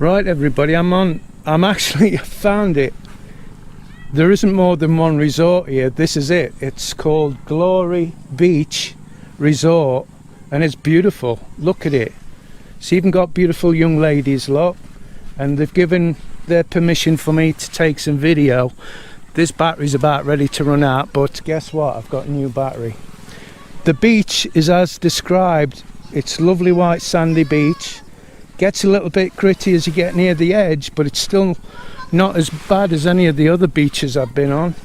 Right, everybody, I'm actually found it. There isn't more than one resort here. This is it. It's called Glory Beach Resort, and it's beautiful. Look at it. It's even got beautiful young ladies, look, and they've given their permission for me to take some video. This battery's about ready to run out, but guess what? I've got a new battery. The beach is as described. It's lovely white sandy beach. Gets a little bit gritty as you get near the edge, but it's still not as bad as any of the other beaches I've been on,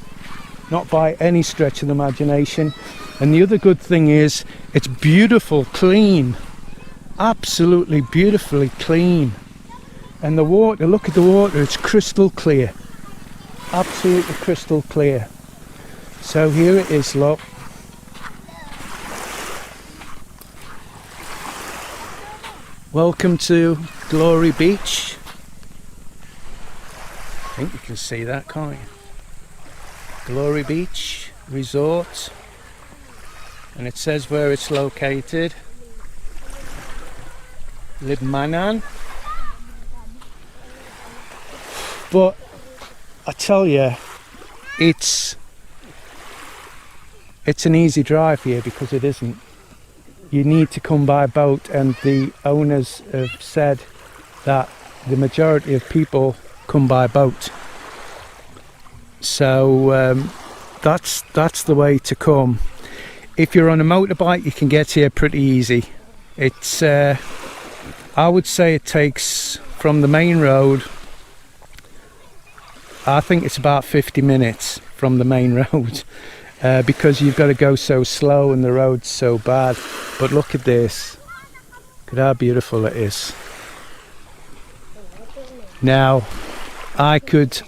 not by any stretch of the imagination. And the other good thing is it's beautiful, clean, absolutely beautifully clean. And the water, look at the water, it's crystal clear, absolutely crystal clear. So here it is, look. Welcome to Glory Beach. I think you can see that, can't you? Glory Beach Resort. And it says where it's located. Libmanan. But I tell you, it's an easy drive here because it isn't. You need to come by boat, and the owners have said that the majority of people come by boat. So that's the way to come. If you're on a motorbike, you can get here pretty easy. It's I would say it takes from the main road, I think it's about 50 minutes from the main road. Because you've got to go so slow and the road's so bad. But look at this. Look at how beautiful it is. Now, I could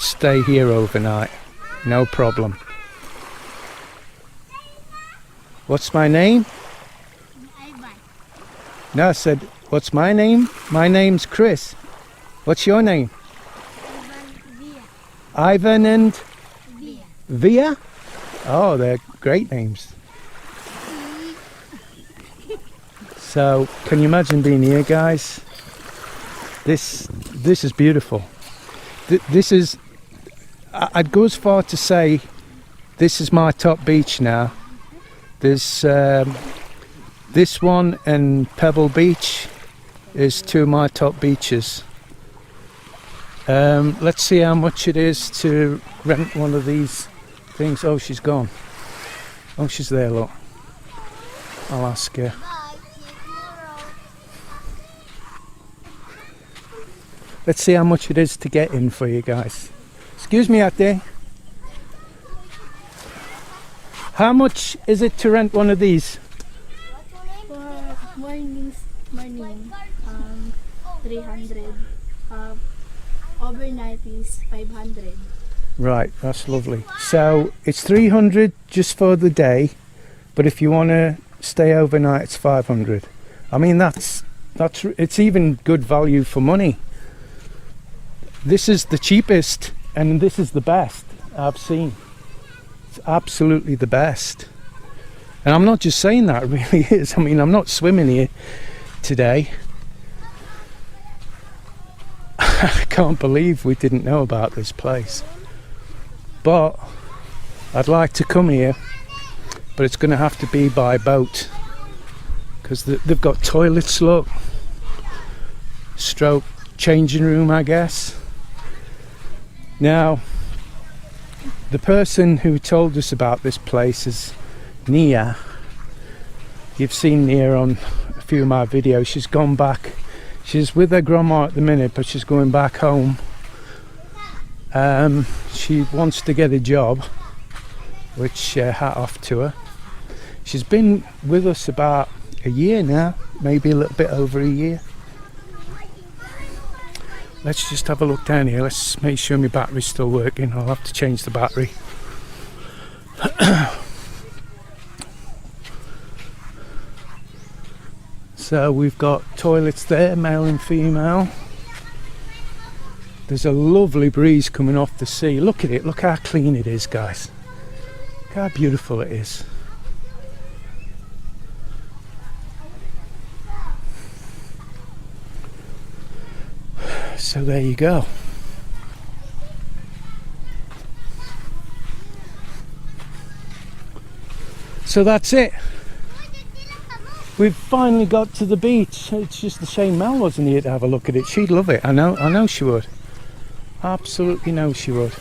stay here overnight, no problem. What's my name? Ivan. No, I said, what's my name? My name's Chris. What's your name? Ivan and Via? Oh, they're great names. So, can you imagine being here, guys? This is beautiful. This is, I'd go as far to say, this is my top beach now. There's this one and Pebble Beach is two of my top beaches. Let's see how much it is to rent one of these things. Oh, she's gone. Oh, she's there, look. I'll ask her. Let's see how much it is to get in for you guys. Excuse me out there. How much is it to rent one of these? For morning, 300. Overnight is 500. Right, that's lovely. So it's 300 just for the day, but if you want to stay overnight, it's 500. I mean, it's even good value for money. This is the cheapest, and this is the best I've seen. It's absolutely the best. And I'm not just saying that, it really is. I mean, I'm not swimming here today. I can't believe we didn't know about this place. But I'd like to come here, but it's going to have to be by boat because they've got toilets, look, stroke changing room, I guess. Now, the person who told us about this place is Nia. You've seen Nia on a few of my videos. She's gone back. She's with her grandma at the minute, but she's going back home. She wants to get a job, which hat off to her. She's been with us about a year now, maybe a little bit over a year. Let's just have a look down here. Let's make sure my battery's still working. I'll have to change the battery. So we've got toilets there, male and female. There's a lovely breeze coming off the sea. Look at it, look how clean it is, guys. Look how beautiful it is. So there you go. So that's it. We've finally got to the beach. It's just a shame Mel wasn't here to have a look at it. She'd love it. I know she would. Absolutely know she would.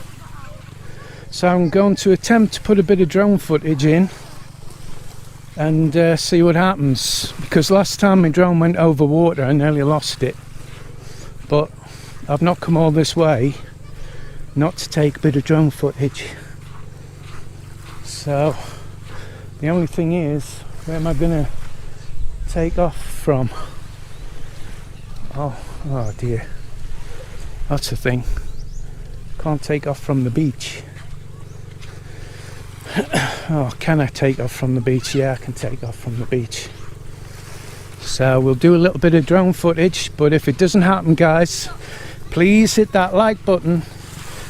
So I'm going to attempt to put a bit of drone footage in and see what happens, because last time my drone went over water I nearly lost it, but I've not come all this way not to take a bit of drone footage. So the only thing is, where am I gonna take off from? Oh dear, that's the thing, can't take off from the beach. Oh, can I take off from the beach? Yeah, I can take off from the beach. So we'll do a little bit of drone footage, but if it doesn't happen, guys, please hit that like button,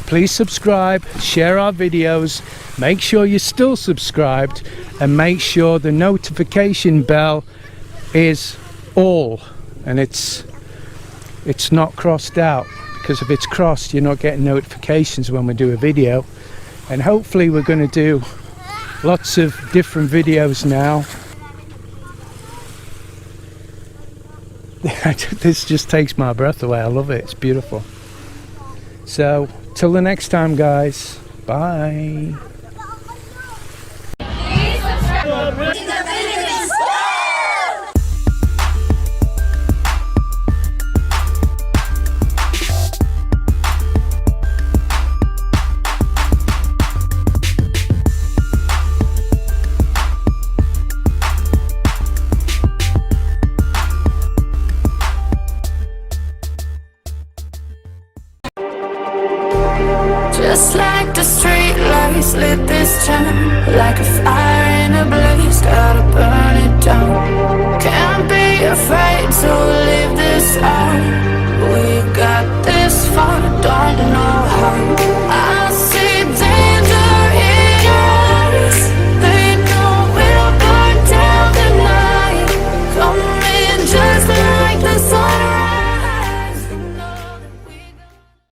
please subscribe, share our videos, make sure you're still subscribed, and make sure the notification bell is all, and it's not crossed out, because if it's crossed you're not getting notifications when we do a video. And hopefully we're going to do lots of different videos now. This just takes my breath away. I love it. It's beautiful. So till the next time, guys, bye. Just like the street lights lit this town, like a fire